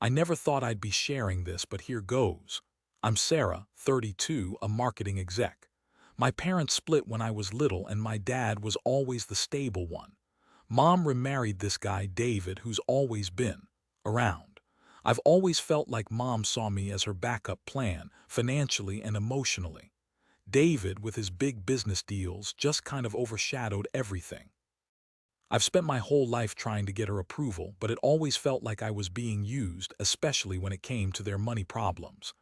I never thought I'd be sharing this, but here goes. I'm Sarah, 32, a marketing exec. My parents split when I was little and my dad was always the stable one. Mom remarried this guy, David, who's always been around. I've always felt like Mom saw me as her backup plan, financially and emotionally. David, with his big business deals, just kind of overshadowed everything. I've spent my whole life trying to get her approval, but it always felt like I was being used, especially when it came to their money problems.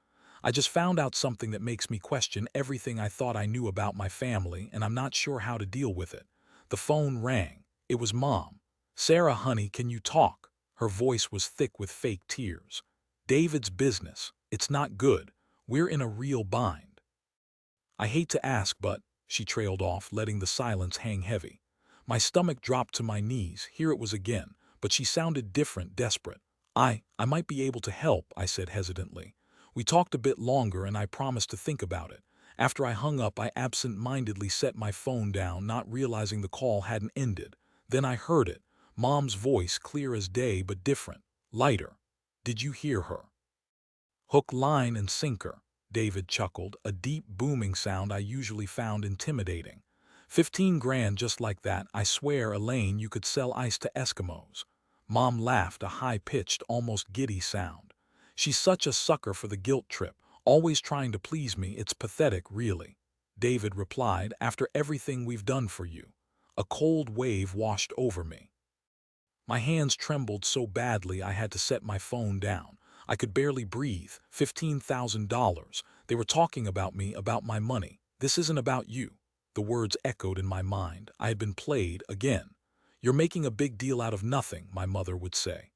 I just found out something that makes me question everything I thought I knew about my family, and I'm not sure how to deal with it. The phone rang. It was Mom. "Sarah, honey, can you talk?" Her voice was thick with fake tears. "David's business. It's not good. We're in a real bind." "I hate to ask, but," she trailed off, letting the silence hang heavy. My stomach dropped to my knees. Here it was again, but she sounded different, desperate. I might be able to help," I said hesitantly. We talked a bit longer and I promised to think about it. After I hung up, I absent-mindedly set my phone down, not realizing the call hadn't ended. Then I heard it, Mom's voice, clear as day but different, lighter. "Did you hear her?" "Hook, line, and sinker," David chuckled, a deep booming sound I usually found intimidating. 15 grand just like that, I swear, Elaine, you could sell ice to Eskimos." Mom laughed, a high-pitched, almost giddy sound. "She's such a sucker for the guilt trip, always trying to please me. It's pathetic, really." David replied, "After everything we've done for you." A cold wave washed over me. My hands trembled so badly I had to set my phone down. I could barely breathe. $15,000. They were talking about me, about my money. "This isn't about you." The words echoed in my mind. I had been played again. "You're making a big deal out of nothing," my mother would say.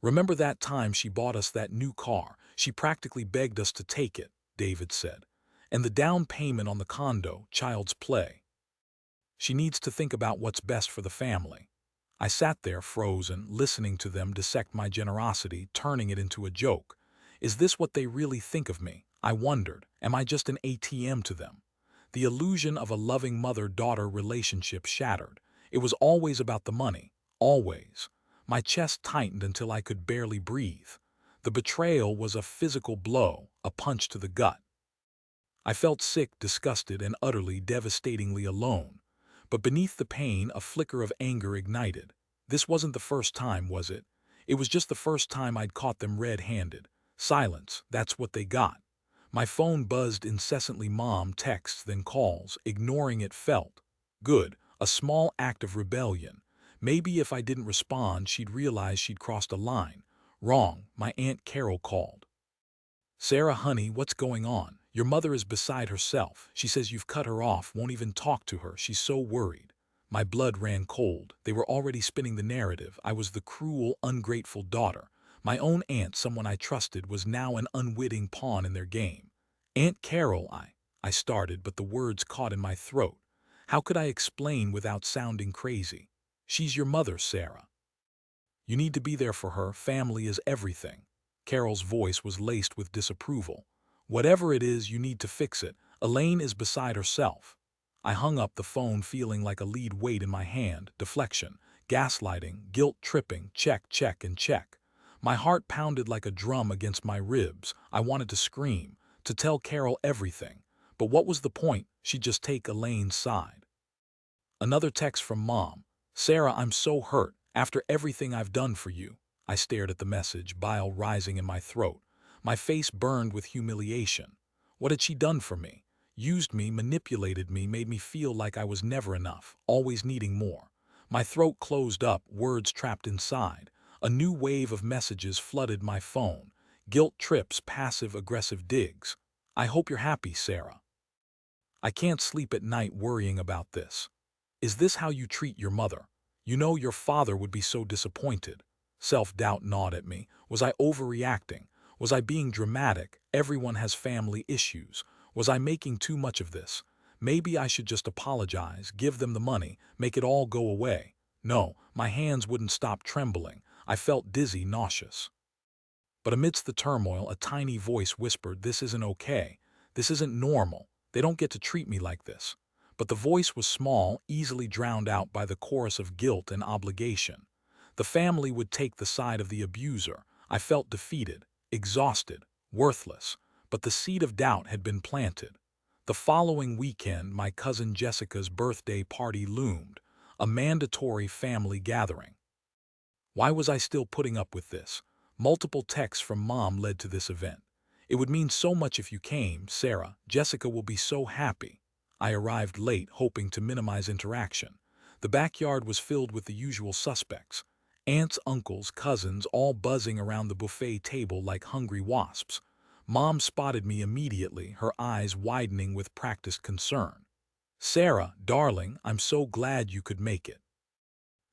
"Remember that time she bought us that new car? She practically begged us to take it," David said. "And the down payment on the condo, child's play. She needs to think about what's best for the family." I sat there frozen, listening to them dissect my generosity, turning it into a joke. Is this what they really think of me? I wondered. Am I just an ATM to them? The illusion of a loving mother-daughter relationship shattered. It was always about the money. Always. My chest tightened until I could barely breathe. The betrayal was a physical blow, a punch to the gut. I felt sick, disgusted, and utterly, devastatingly alone. But beneath the pain, a flicker of anger ignited. This wasn't the first time, was it? It was just the first time I'd caught them red-handed. Silence, that's what they got. My phone buzzed incessantly, Mom texts, then calls. Ignoring it felt good, a small act of rebellion. Maybe if I didn't respond, she'd realize she'd crossed a line. Wrong, my Aunt Carol called. "Sarah, honey, what's going on? Your mother is beside herself. She says you've cut her off, won't even talk to her. She's so worried." My blood ran cold. They were already spinning the narrative. I was the cruel, ungrateful daughter. My own aunt, someone I trusted, was now an unwitting pawn in their game. "Aunt Carol," I started, but the words caught in my throat. How could I explain without sounding crazy? "She's your mother, Sarah. You need to be there for her. Family is everything." Carol's voice was laced with disapproval. "Whatever it is, you need to fix it. Elaine is beside herself." I hung up the phone, feeling like a lead weight in my hand. Deflection, gaslighting, guilt tripping, check, check, and check. My heart pounded like a drum against my ribs. I wanted to scream, to tell Carol everything. But what was the point? She'd just take Elaine's side. Another text from Mom. "Sarah, I'm so hurt. After everything I've done for you." I stared at the message, bile rising in my throat. My face burned with humiliation. What had she done for me? Used me, manipulated me, made me feel like I was never enough, always needing more. My throat closed up, words trapped inside. A new wave of messages flooded my phone. Guilt trips, passive-aggressive digs. "I hope you're happy, Sarah. I can't sleep at night worrying about this. Is this how you treat your mother? You know your father would be so disappointed." Self-doubt gnawed at me. Was I overreacting? Was I being dramatic? Everyone has family issues. Was I making too much of this? Maybe I should just apologize, give them the money, make it all go away. No, my hands wouldn't stop trembling. I felt dizzy, nauseous. But amidst the turmoil, a tiny voice whispered, "This isn't okay. This isn't normal. They don't get to treat me like this." But the voice was small, easily drowned out by the chorus of guilt and obligation. The family would take the side of the abuser. I felt defeated, exhausted, worthless, but the seed of doubt had been planted. The following weekend, my cousin Jessica's birthday party loomed, a mandatory family gathering. Why was I still putting up with this? Multiple texts from Mom led to this event. It would mean so much if you came, Sarah. Jessica will be so happy. I arrived late, hoping to minimize interaction. The backyard was filled with the usual suspects. Aunts, uncles, cousins, all buzzing around the buffet table like hungry wasps. Mom spotted me immediately, her eyes widening with practiced concern. "Sarah, darling, I'm so glad you could make it."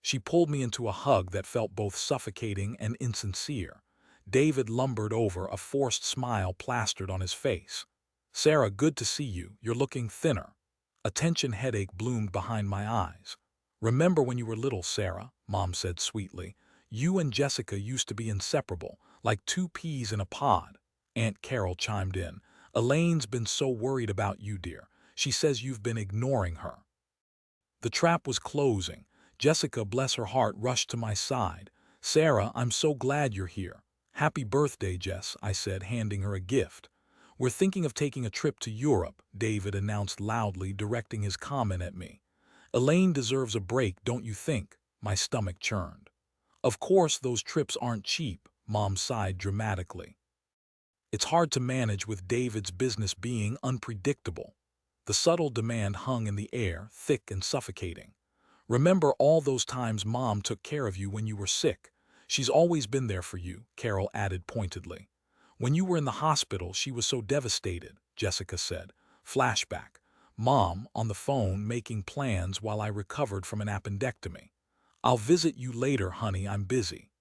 She pulled me into a hug that felt both suffocating and insincere. David lumbered over, a forced smile plastered on his face. "Sarah, good to see you. You're looking thinner." A tension headache bloomed behind my eyes. "Remember when you were little, Sarah," Mom said sweetly. "You and Jessica used to be inseparable, like two peas in a pod." Aunt Carol chimed in. "Elaine's been so worried about you, dear. She says you've been ignoring her." The trap was closing. Jessica, bless her heart, rushed to my side. "Sarah, I'm so glad you're here." "Happy birthday, Jess," I said, handing her a gift. "We're thinking of taking a trip to Europe," David announced loudly, directing his comment at me. "Elaine deserves a break, don't you think?" My stomach churned. "Of course those trips aren't cheap," Mom sighed dramatically. It's hard to manage with David's business being unpredictable. The subtle demand hung in the air, thick and suffocating. "Remember all those times Mom took care of you when you were sick? She's always been there for you," Carol added pointedly. "When you were in the hospital, she was so devastated," Jessica said. Flashback. Mom, on the phone, making plans while I recovered from an appendectomy. "I'll visit you later, honey, I'm busy."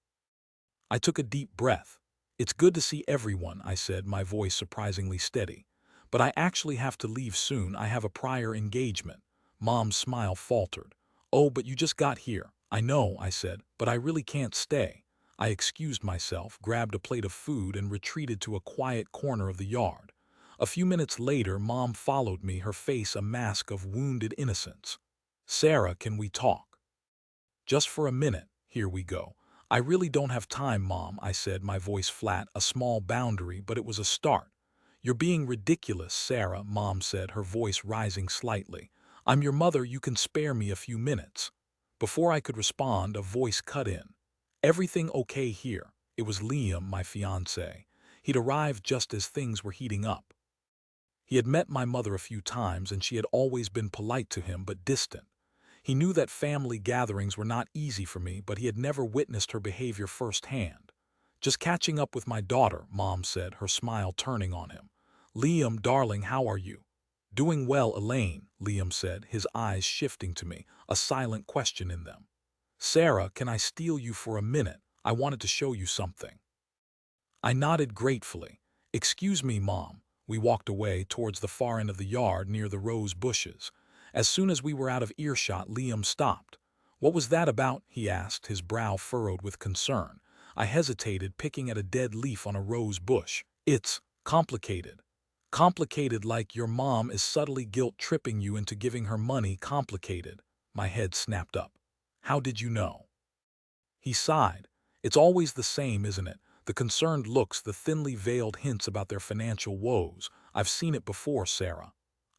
I took a deep breath. "It's good to see everyone," I said, my voice surprisingly steady. "But I actually have to leave soon. I have a prior engagement." Mom's smile faltered. "Oh, but you just got here." "I know," I said, "but I really can't stay." I excused myself, grabbed a plate of food, and retreated to a quiet corner of the yard. A few minutes later, Mom followed me, her face a mask of wounded innocence. "Sarah, can we talk?" "Just for a minute. Here we go." "I really don't have time, Mom," I said, my voice flat, a small boundary, but it was a start. "You're being ridiculous, Sarah," Mom said, her voice rising slightly. "I'm your mother, you can spare me a few minutes." Before I could respond, a voice cut in. "Everything okay here?" It was Liam, my fiancé. He'd arrived just as things were heating up. He had met my mother a few times, and she had always been polite to him but distant. He knew that family gatherings were not easy for me, but he had never witnessed her behavior firsthand. "Just catching up with my daughter," Mom said, her smile turning on him. "Liam, darling, how are you?" "Doing well, Elaine," Liam said, his eyes shifting to me, a silent question in them. "Sarah, can I steal you for a minute? I wanted to show you something." I nodded gratefully. "Excuse me, Mom." We walked away towards the far end of the yard near the rose bushes. As soon as we were out of earshot, Liam stopped. "What was that about?" he asked, his brow furrowed with concern. I hesitated, picking at a dead leaf on a rose bush. "It's complicated." "Complicated like your mom is subtly guilt-tripping you into giving her money? Complicated?" My head snapped up. "How did you know?" He sighed. "It's always the same, isn't it? The concerned looks, the thinly veiled hints about their financial woes. I've seen it before, Sarah."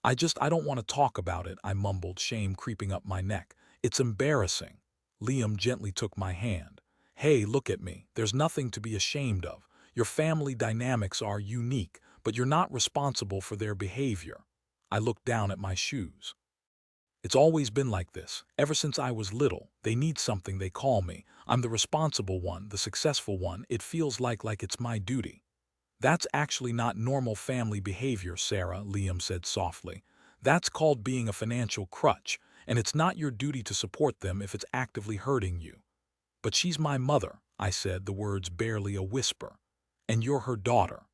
I don't want to talk about it," I mumbled, shame creeping up my neck. "It's embarrassing." Liam gently took my hand. "Hey, look at me. There's nothing to be ashamed of. Your family dynamics are unique, but you're not responsible for their behavior." I looked down at my shoes. "It's always been like this. Ever since I was little, they need something, they call me. I'm the responsible one, the successful one. It feels like it's my duty." "That's actually not normal family behavior, Sarah," Liam said softly. "That's called being a financial crutch, and it's not your duty to support them if it's actively hurting you." "But she's my mother," I said, the words barely a whisper. "And you're her daughter.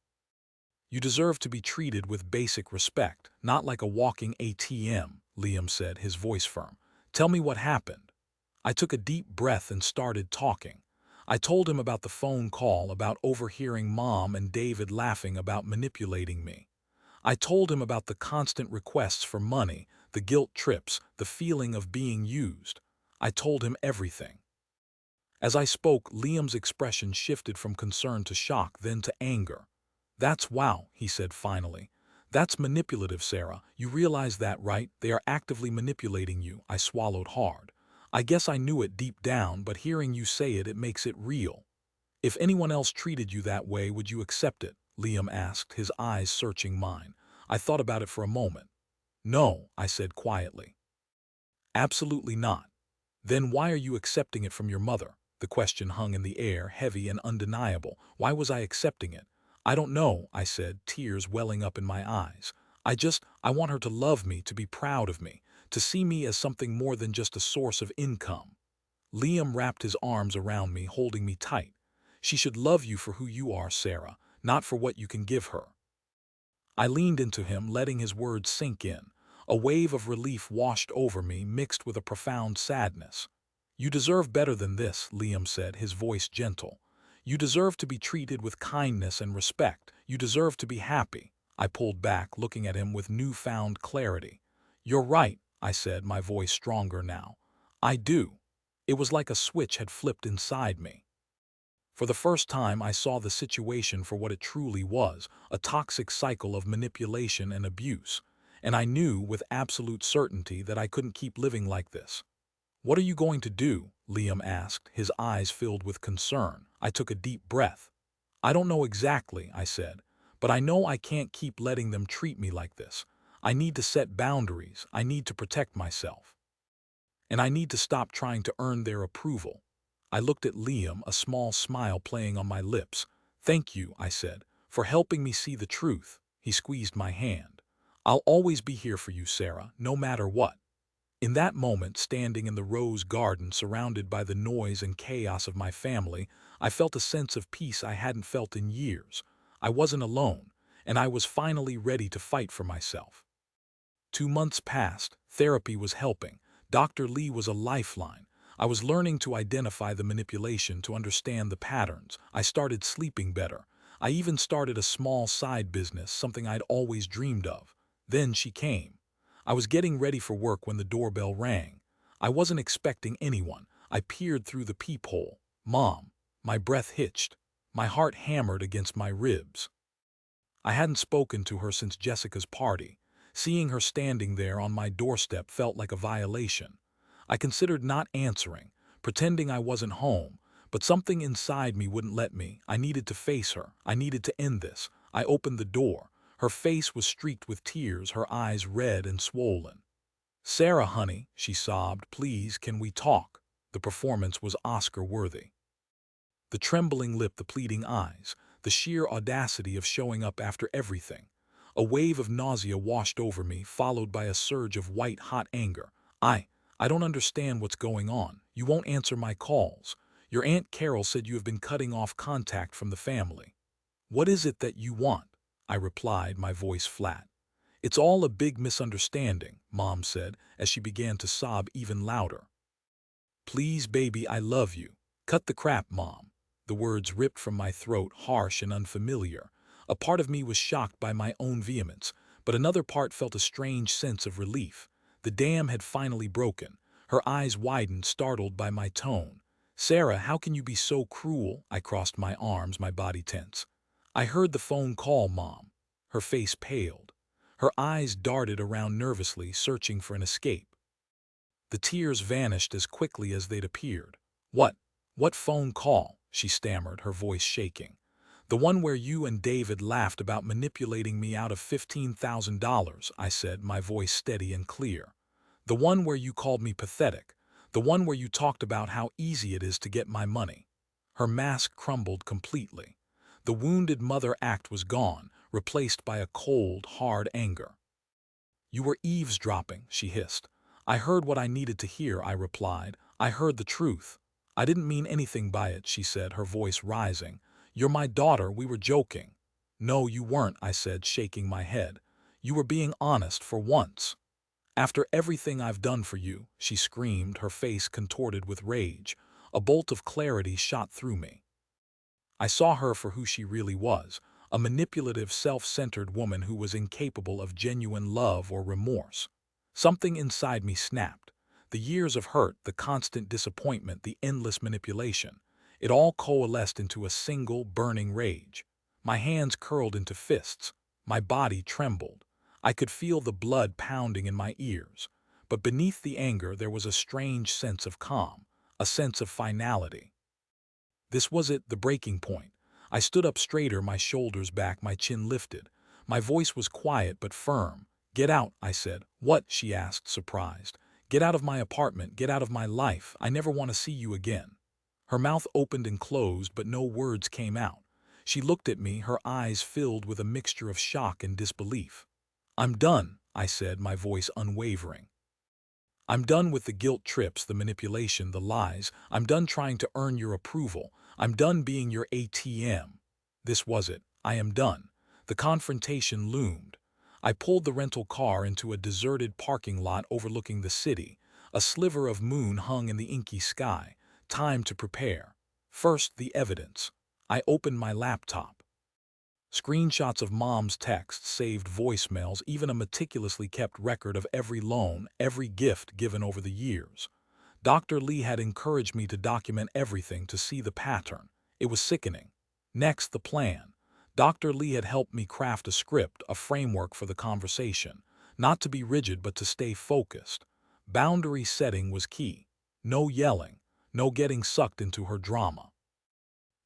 You deserve to be treated with basic respect, not like a walking ATM," Liam said, his voice firm. "Tell me what happened." I took a deep breath and started talking. I told him about the phone call, about overhearing Mom and David laughing, about manipulating me. I told him about the constant requests for money, the guilt trips, the feeling of being used. I told him everything. As I spoke, Liam's expression shifted from concern to shock, then to anger. "That's wow," he said finally. "That's manipulative, Sarah. You realize that, right? They are actively manipulating you." I swallowed hard. I guess I knew it deep down, but hearing you say it, it makes it real. "If anyone else treated you that way, would you accept it?" Liam asked, his eyes searching mine. I thought about it for a moment. "No," I said quietly. "Absolutely not." "Then why are you accepting it from your mother?" The question hung in the air, heavy and undeniable. Why was I accepting it? "I don't know," I said, tears welling up in my eyes. I want her to love me, to be proud of me, to see me as something more than just a source of income." Liam wrapped his arms around me, holding me tight. "She should love you for who you are, Sarah, not for what you can give her." I leaned into him, letting his words sink in. A wave of relief washed over me, mixed with a profound sadness. "You deserve better than this," Liam said, his voice gentle. "You deserve to be treated with kindness and respect. You deserve to be happy." I pulled back, looking at him with newfound clarity. "You're right," I said, my voice stronger now. "I do." It was like a switch had flipped inside me. For the first time, I saw the situation for what it truly was, a toxic cycle of manipulation and abuse. And I knew with absolute certainty that I couldn't keep living like this. "What are you going to do?" Liam asked, his eyes filled with concern. I took a deep breath. "I don't know exactly," I said, "but I know I can't keep letting them treat me like this. I need to set boundaries. I need to protect myself. And I need to stop trying to earn their approval." I looked at Liam, a small smile playing on my lips. "Thank you," I said, "for helping me see the truth." He squeezed my hand. "I'll always be here for you, Sarah, no matter what." In that moment, standing in the rose garden surrounded by the noise and chaos of my family, I felt a sense of peace I hadn't felt in years. I wasn't alone, and I was finally ready to fight for myself. 2 months passed. Therapy was helping. Dr. Lee was a lifeline. I was learning to identify the manipulation, to understand the patterns. I started sleeping better. I even started a small side business, something I'd always dreamed of. Then she came. I was getting ready for work when the doorbell rang. I wasn't expecting anyone. I peered through the peephole. "Mom." My breath hitched. My heart hammered against my ribs. I hadn't spoken to her since Jessica's party. Seeing her standing there on my doorstep felt like a violation. I considered not answering, pretending I wasn't home, but something inside me wouldn't let me. I needed to face her. I needed to end this. I opened the door. Her face was streaked with tears, her eyes red and swollen. "Sarah, honey," she sobbed, "please, can we talk?" The performance was Oscar-worthy. The trembling lip, the pleading eyes, the sheer audacity of showing up after everything. A wave of nausea washed over me, followed by a surge of white-hot anger. I don't understand what's going on. You won't answer my calls. Your Aunt Carol said you have been cutting off contact from the family. What is it that you want?" I replied, my voice flat. "It's all a big misunderstanding," Mom said, as she began to sob even louder. "Please, baby, I love you. Cut the crap, Mom." The words ripped from my throat, harsh and unfamiliar. A part of me was shocked by my own vehemence, but another part felt a strange sense of relief. The dam had finally broken. Her eyes widened, startled by my tone. "Sarah, how can you be so cruel?" I crossed my arms, my body tense. "I heard the phone call, Mom." Her face paled. Her eyes darted around nervously, searching for an escape. The tears vanished as quickly as they'd appeared. What phone call?" she stammered, her voice shaking. "The one where you and David laughed about manipulating me out of $15,000, I said, my voice steady and clear. "The one where you called me pathetic. The one where you talked about how easy it is to get my money." Her mask crumbled completely. The wounded mother act was gone, replaced by a cold, hard anger. "You were eavesdropping," she hissed. "I heard what I needed to hear," I replied. "I heard the truth." "I didn't mean anything by it," she said, her voice rising. "You're my daughter, we were joking." "No, you weren't," I said, shaking my head. "You were being honest for once." "After everything I've done for you," she screamed, her face contorted with rage. A bolt of clarity shot through me. I saw her for who she really was, a manipulative, self-centered woman who was incapable of genuine love or remorse. Something inside me snapped. The years of hurt, the constant disappointment, the endless manipulation. It all coalesced into a single, burning rage. My hands curled into fists. My body trembled. I could feel the blood pounding in my ears. But beneath the anger there was a strange sense of calm, a sense of finality. This was it, the breaking point. I stood up straighter, my shoulders back, my chin lifted. My voice was quiet but firm. "Get out," I said. "What?" she asked, surprised. "Get out of my apartment, get out of my life. I never want to see you again." Her mouth opened and closed, but no words came out. She looked at me, her eyes filled with a mixture of shock and disbelief. "I'm done," I said, my voice unwavering. "I'm done with the guilt trips, the manipulation, the lies. I'm done trying to earn your approval. I'm done being your ATM." This was it. I am done. The confrontation loomed. I pulled the rental car into a deserted parking lot overlooking the city. A sliver of moon hung in the inky sky. Time to prepare. First, the evidence. I opened my laptop. Screenshots of Mom's texts, saved voicemails, even a meticulously kept record of every loan, every gift given over the years. Dr. Lee had encouraged me to document everything, to see the pattern. It was sickening. Next, the plan. Dr. Lee had helped me craft a script, a framework for the conversation. Not to be rigid, but to stay focused. Boundary setting was key. No yelling, no getting sucked into her drama.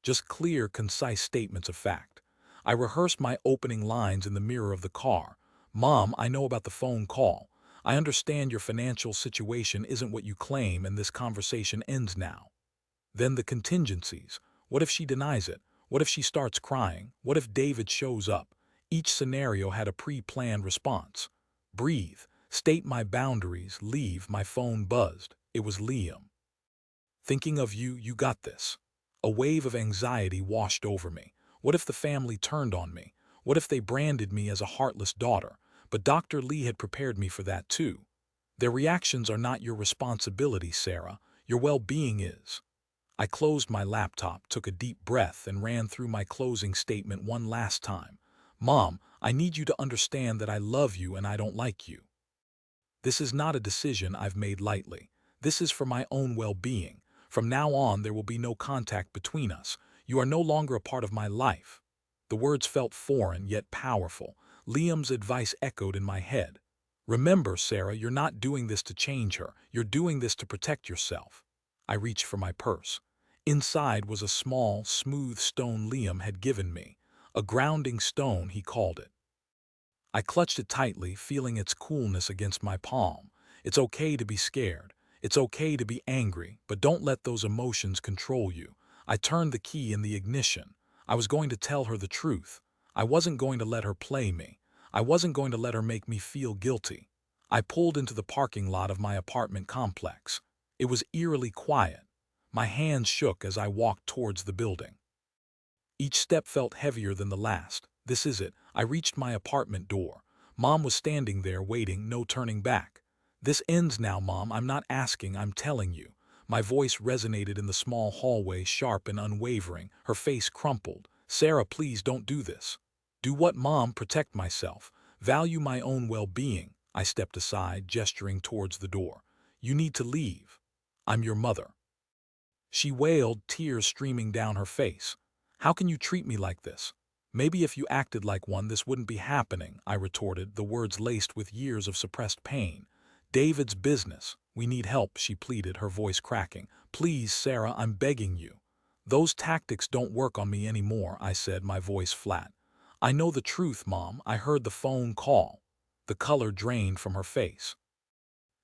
Just clear, concise statements of fact. I rehearsed my opening lines in the mirror of the car. "Mom, I know about the phone call. I understand your financial situation isn't what you claim, and this conversation ends now." Then the contingencies. What if she denies it? What if she starts crying? What if David shows up? Each scenario had a pre-planned response. Breathe. State my boundaries. Leave. My phone buzzed. It was Liam. "Thinking of you, you got this." A wave of anxiety washed over me. What if the family turned on me? What if they branded me as a heartless daughter? But Dr. Lee had prepared me for that too. "Their reactions are not your responsibility, Sarah. Your well-being is." I closed my laptop, took a deep breath, and ran through my closing statement one last time. "Mom, I need you to understand that I love you and I don't like you. This is not a decision I've made lightly. This is for my own well-being. From now on, there will be no contact between us. You are no longer a part of my life." The words felt foreign, yet powerful. Liam's advice echoed in my head. "Remember, Sarah, you're not doing this to change her. You're doing this to protect yourself." I reached for my purse. Inside was a small, smooth stone Liam had given me. A grounding stone, he called it. I clutched it tightly, feeling its coolness against my palm. It's okay to be scared. It's okay to be angry, but don't let those emotions control you. I turned the key in the ignition. I was going to tell her the truth. I wasn't going to let her play me. I wasn't going to let her make me feel guilty. I pulled into the parking lot of my apartment complex. It was eerily quiet. My hands shook as I walked towards the building. Each step felt heavier than the last. This is it. I reached my apartment door. Mom was standing there waiting, no turning back. "This ends now, Mom. I'm not asking, I'm telling you." My voice resonated in the small hallway, sharp and unwavering. Her face crumpled. "Sarah, please don't do this." "Do what, Mom?" "Protect myself. Value my own well-being." I stepped aside, gesturing towards the door. "You need to leave. I'm your mother." She wailed, tears streaming down her face. "How can you treat me like this?" "Maybe if you acted like one, this wouldn't be happening," I retorted, the words laced with years of suppressed pain. "David's business. We need help," she pleaded, her voice cracking. "Please, Sarah, I'm begging you." "Those tactics don't work on me anymore," I said, my voice flat. "I know the truth, Mom. I heard the phone call." The color drained from her face.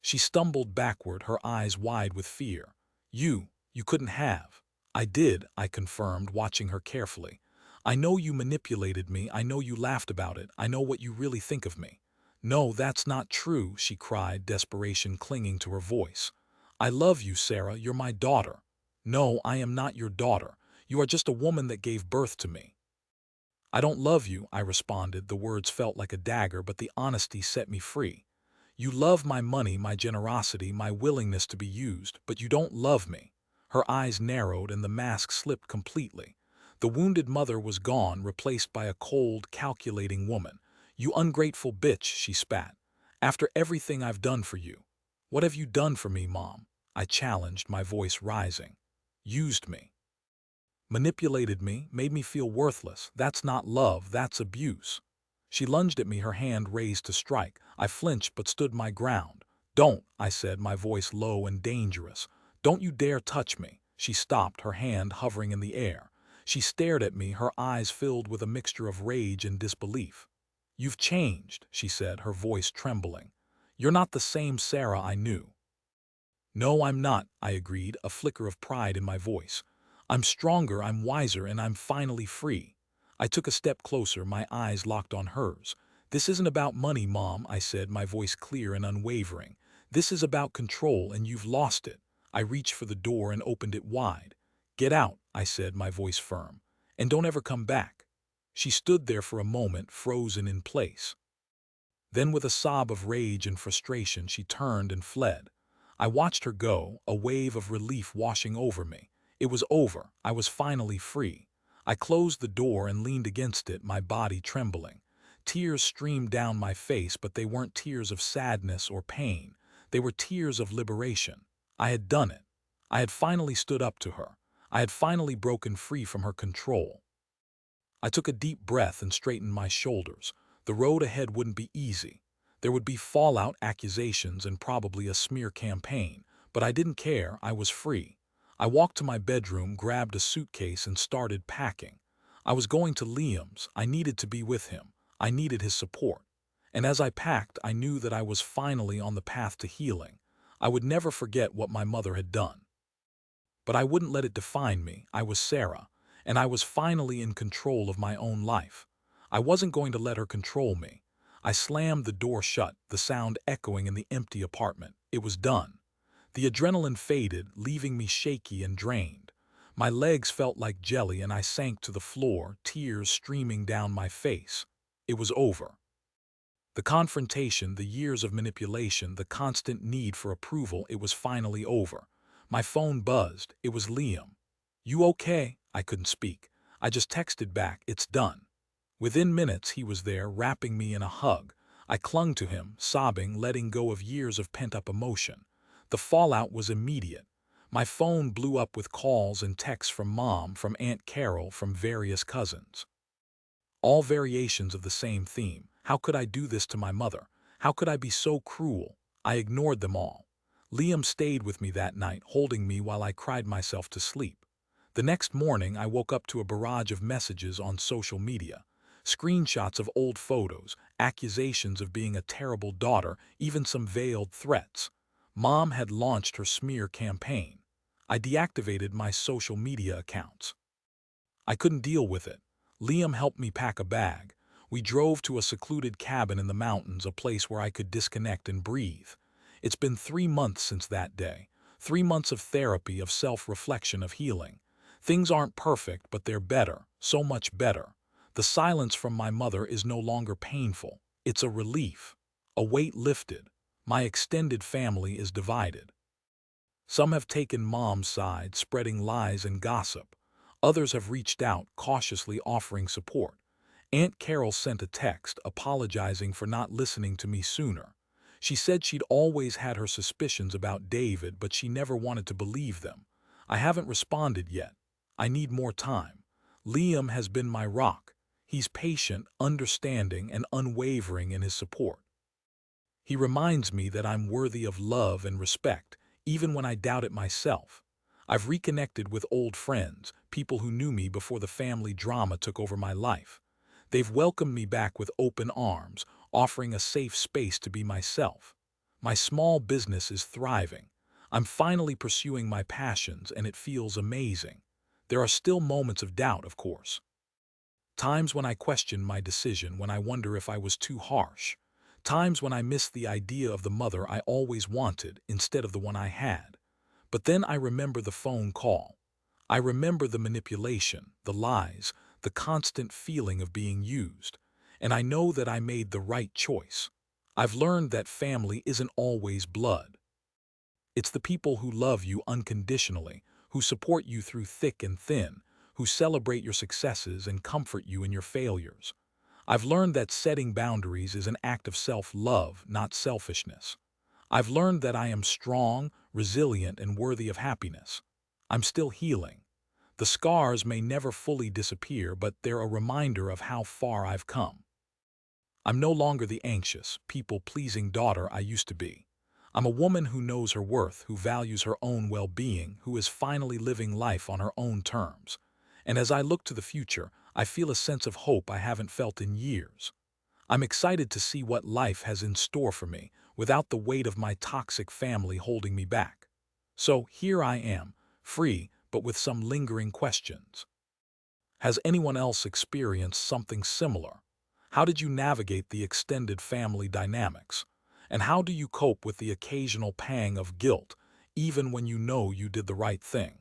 She stumbled backward, her eyes wide with fear. You couldn't have." "I did," I confirmed, watching her carefully. "I know you manipulated me. I know you laughed about it. I know what you really think of me." "No, that's not true," she cried, desperation clinging to her voice. "I love you, Sarah. You're my daughter." "No, I am not your daughter. You are just a woman that gave birth to me." "I don't love you," I responded. The words felt like a dagger, but the honesty set me free. "You love my money, my generosity, my willingness to be used, but you don't love me." Her eyes narrowed and the mask slipped completely. The wounded mother was gone, replaced by a cold, calculating woman. "You ungrateful bitch," she spat. "After everything I've done for you." What have you done for me, Mom? I challenged, my voice rising. Used me. Manipulated me, made me feel worthless. That's not love, that's abuse. She lunged at me, her hand raised to strike. I flinched but stood my ground. Don't, I said, my voice low and dangerous. Don't you dare touch me. She stopped, her hand hovering in the air. She stared at me, her eyes filled with a mixture of rage and disbelief. You've changed, she said, her voice trembling. You're not the same Sarah I knew. No, I'm not, I agreed, a flicker of pride in my voice. I'm stronger, I'm wiser, and I'm finally free. I took a step closer, my eyes locked on hers. This isn't about money, Mom, I said, my voice clear and unwavering. This is about control, and you've lost it. I reached for the door and opened it wide. Get out, I said, my voice firm, and don't ever come back. She stood there for a moment, frozen in place. Then with a sob of rage and frustration, she turned and fled. I watched her go, a wave of relief washing over me. It was over. I was finally free. I closed the door and leaned against it, my body trembling. Tears streamed down my face, but they weren't tears of sadness or pain. They were tears of liberation. I had done it. I had finally stood up to her. I had finally broken free from her control. I took a deep breath and straightened my shoulders. The road ahead wouldn't be easy. There would be fallout, accusations, and probably a smear campaign, but I didn't care. I was free. I walked to my bedroom, grabbed a suitcase, and started packing. I was going to Liam's. I needed to be with him. I needed his support. And as I packed, I knew that I was finally on the path to healing. I would never forget what my mother had done. But I wouldn't let it define me. I was Sarah, and I was finally in control of my own life. I wasn't going to let her control me. I slammed the door shut, the sound echoing in the empty apartment. It was done. The adrenaline faded, leaving me shaky and drained. My legs felt like jelly and I sank to the floor, tears streaming down my face. It was over. The confrontation, the years of manipulation, the constant need for approval, it was finally over. My phone buzzed. It was Liam. You okay? I couldn't speak. I just texted back, it's done. Within minutes, he was there, wrapping me in a hug. I clung to him, sobbing, letting go of years of pent-up emotion. The fallout was immediate. My phone blew up with calls and texts from Mom, from Aunt Carol, from various cousins. All variations of the same theme. How could I do this to my mother? How could I be so cruel? I ignored them all. Liam stayed with me that night, holding me while I cried myself to sleep. The next morning, I woke up to a barrage of messages on social media. Screenshots of old photos, accusations of being a terrible daughter, even some veiled threats. Mom had launched her smear campaign. I deactivated my social media accounts. I couldn't deal with it. Liam helped me pack a bag. We drove to a secluded cabin in the mountains, a place where I could disconnect and breathe. It's been 3 months since that day. 3 months of therapy, of self-reflection, of healing. Things aren't perfect, but they're better, so much better. The silence from my mother is no longer painful. It's a relief. A weight lifted. My extended family is divided. Some have taken Mom's side, spreading lies and gossip. Others have reached out, cautiously offering support. Aunt Carol sent a text, apologizing for not listening to me sooner. She said she'd always had her suspicions about David, but she never wanted to believe them. I haven't responded yet. I need more time. Liam has been my rock. He's patient, understanding, and unwavering in his support. He reminds me that I'm worthy of love and respect, even when I doubt it myself. I've reconnected with old friends, people who knew me before the family drama took over my life. They've welcomed me back with open arms, offering a safe space to be myself. My small business is thriving. I'm finally pursuing my passions, and it feels amazing. There are still moments of doubt, of course. Times when I question my decision, when I wonder if I was too harsh. Times when I miss the idea of the mother I always wanted instead of the one I had. But then I remember the phone call. I remember the manipulation, the lies, the constant feeling of being used. And I know that I made the right choice. I've learned that family isn't always blood. It's the people who love you unconditionally, who support you through thick and thin, who celebrate your successes and comfort you in your failures. I've learned that setting boundaries is an act of self-love, not selfishness. I've learned that I am strong, resilient, and worthy of happiness. I'm still healing. The scars may never fully disappear, but they're a reminder of how far I've come. I'm no longer the anxious, people-pleasing daughter I used to be. I'm a woman who knows her worth, who values her own well-being, who is finally living life on her own terms. And as I look to the future, I feel a sense of hope I haven't felt in years. I'm excited to see what life has in store for me, without the weight of my toxic family holding me back. So here I am, free, but with some lingering questions. Has anyone else experienced something similar? How did you navigate the extended family dynamics? And how do you cope with the occasional pang of guilt, even when you know you did the right thing?